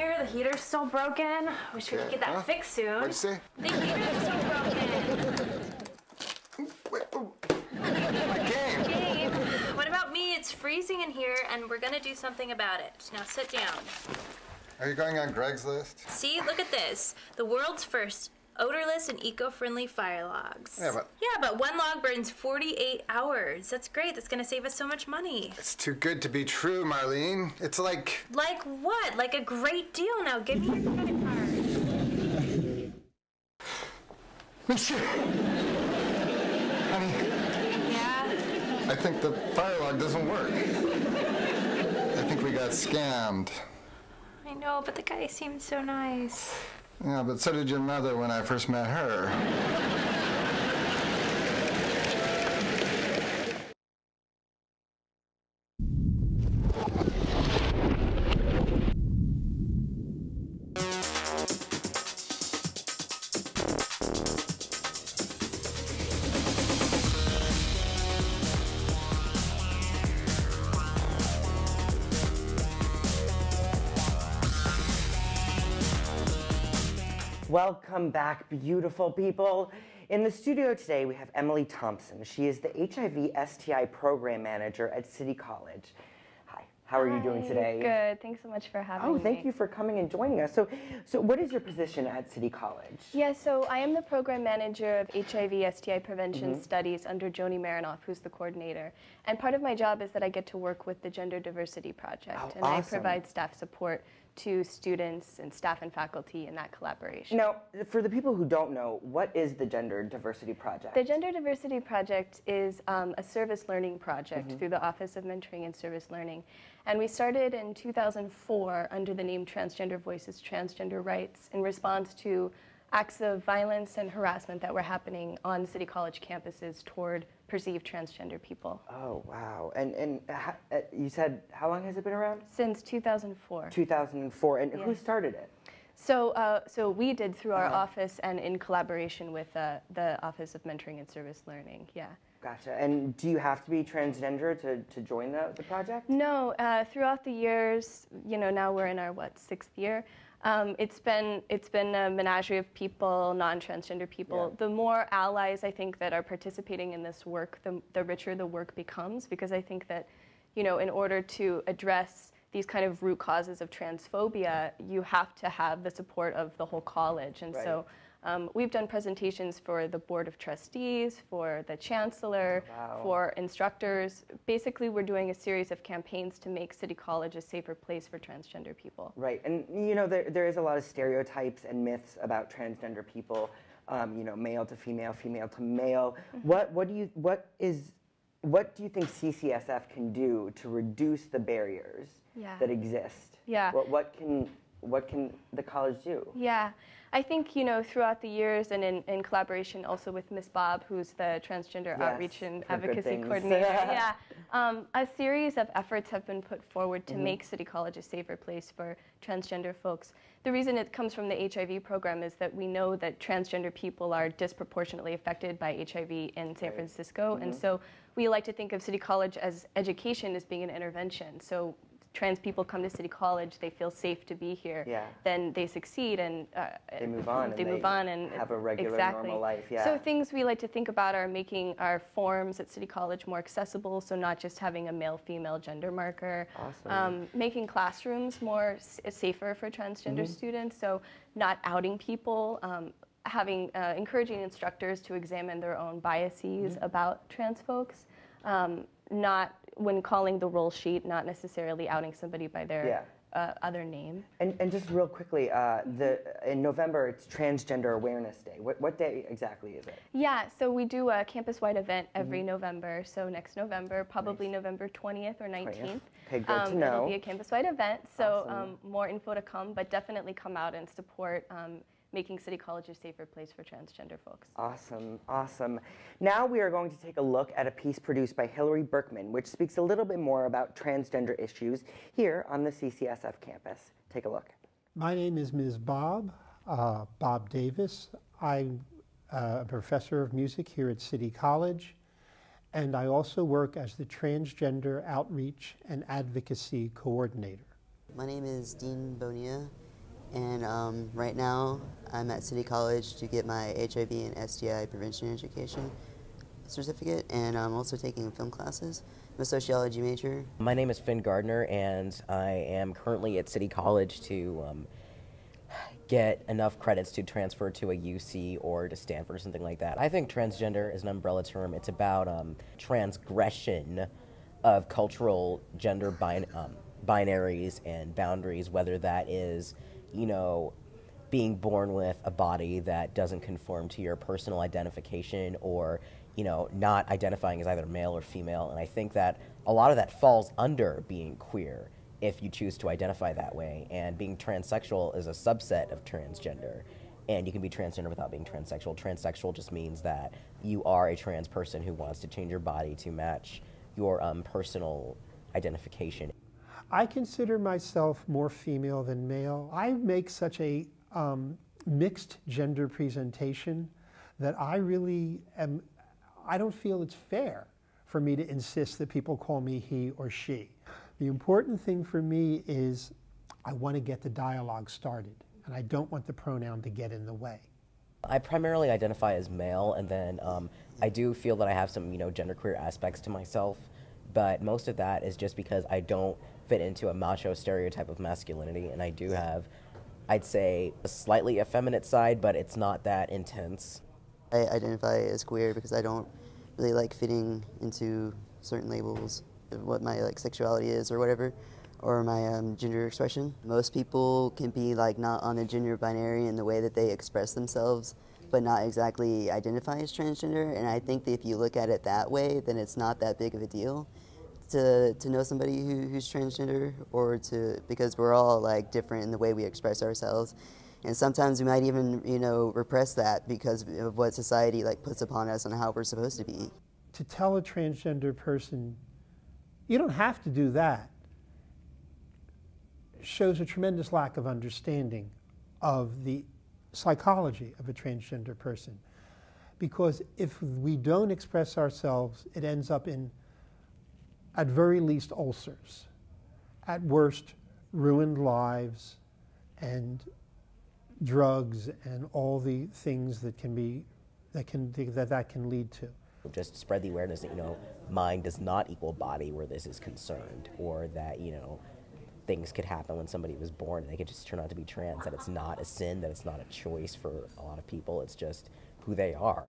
here. The heater's still broken. Wish we could get that fixed soon. What'd you say? The heater's still broken. Wait, my game. Gabe, what about me? It's freezing in here, and we're gonna do something about it. Now sit down. Are you going on Greg's list? See, look at this. The world's first odorless and eco-friendly fire logs. Yeah, but one log burns 48 hours. That's great. That's gonna save us so much money. It's too good to be true, Marlene. It's like... Like what? Like a great deal. Now give me your credit card. Monsieur! Honey, Yeah? I think the fire log doesn't work. I think we got scammed. I know, but the guy seemed so nice. Yeah, but so did your mother when I first met her. Welcome back, beautiful people. In the studio today, we have Emily Thompson. She is the HIV STI Program Manager at City College. Hi, how are you doing today? Good, thanks so much for having me. Oh, thank you for coming and joining us. So what is your position at City College? Yeah, so I am the Program Manager of HIV STI Prevention Studies under Joni Marinoff, who's the coordinator. And part of my job is that I get to work with the Gender Diversity Project. Oh, and awesome. I provide staff support to students and staff and faculty in that collaboration. Now, for the people who don't know, what is the Gender Diversity Project? The Gender Diversity Project is a service learning project through the Office of Mentoring and Service Learning. And we started in 2004 under the name Transgender Voices, Transgender Rights in response to acts of violence and harassment that were happening on City College campuses toward perceived transgender people. Oh, wow. And you said, how long has it been around? Since 2004. 2004. And who started it? So we did through our office and in collaboration with the Office of Mentoring and Service Learning, yeah. Gotcha. And do you have to be transgender to join the project? No, throughout the years, you know, now we're in our, sixth year, it's been a menagerie of people, non-transgender people. Yeah. The more allies I think that are participating in this work, the richer the work becomes, because I think that, you know, in order to address these kind of root causes of transphobia, you have to have the support of the whole college. And so we've done presentations for the Board of Trustees, for the Chancellor, for instructors. Basically, we're doing a series of campaigns to make City College a safer place for transgender people. Right, and you know, there is a lot of stereotypes and myths about transgender people, you know, male to female, female to male. What do you think CCSF can do to reduce the barriers that exist? Yeah. What can the college do? Yeah, I think, you know, throughout the years and in collaboration also with Ms. Bob, who's the Transgender Outreach and Advocacy Coordinator, a series of efforts have been put forward to make City College a safer place for transgender folks. The reason it comes from the HIV program is that we know that transgender people are disproportionately affected by HIV in San Francisco, and so we like to think of City College as education as being an intervention. So trans people come to City College, they feel safe to be here, then they succeed and they move on. They move on and have a regular normal life. Yeah. So things we like to think about are making our forms at City College more accessible. So not just having a male-female gender marker. Awesome. Making classrooms more safer for transgender students. So not outing people. Encouraging instructors to examine their own biases about trans folks. Not when calling the roll sheet, not necessarily outing somebody by their other name. And just real quickly, in November, it's Transgender Awareness Day. What day exactly is it? Yeah, so we do a campus-wide event every November. So next November, probably November 20th or 19th. Okay, good to know. It'll be a campus-wide event, so more info to come, but definitely come out and support making City College a safer place for transgender folks. Awesome, awesome. Now we are going to take a look at a piece produced by Hillary Burkman, which speaks a little bit more about transgender issues here on the CCSF campus. Take a look. My name is Ms. Bob Davis. I'm a professor of music here at City College, and I also work as the Transgender Outreach and Advocacy Coordinator. My name is Dean Bonilla, And right now I'm at City College to get my HIV and STI prevention education certificate, and I'm also taking film classes. I'm a sociology major. My name is Finn Gardner, and I am currently at City College to get enough credits to transfer to a UC or to Stanford or something like that. I think transgender is an umbrella term. It's about transgression of cultural gender binaries and boundaries, whether that is, you know, being born with a body that doesn't conform to your personal identification, or, you know, not identifying as either male or female. And I think that a lot of that falls under being queer if you choose to identify that way. And being transsexual is a subset of transgender. And you can be transgender without being transsexual. Transsexual just means that you are a trans person who wants to change your body to match your personal identification. I consider myself more female than male. I make such a mixed gender presentation that I really am, I don't feel it's fair for me to insist that people call me he or she. The important thing for me is I want to get the dialogue started, and I don't want the pronoun to get in the way. I primarily identify as male, and then I do feel that I have some, you know, genderqueer aspects to myself, but most of that is just because I don't fit into a macho stereotype of masculinity, and I do have, I'd say, a slightly effeminate side, but it's not that intense. I identify as queer because I don't really like fitting into certain labels of what my sexuality is or whatever, or my gender expression. Most people can be not on a gender binary in the way that they express themselves, but not exactly identify as transgender. And I think that if you look at it that way, then it's not that big of a deal to know somebody who's transgender, or because we're all different in the way we express ourselves. And sometimes we might even, repress that because of what society puts upon us and how we're supposed to be. To tell a transgender person, you don't have to do that, shows a tremendous lack of understanding of the psychology of a transgender person. Because if we don't express ourselves, it ends up in, at very least, ulcers. At worst, ruined lives and drugs and all the things that can lead to. Just spread the awareness that, mind does not equal body where this is concerned, or that, things could happen when somebody was born and they could just turn out to be trans, that it's not a sin, that it's not a choice for a lot of people, it's just who they are.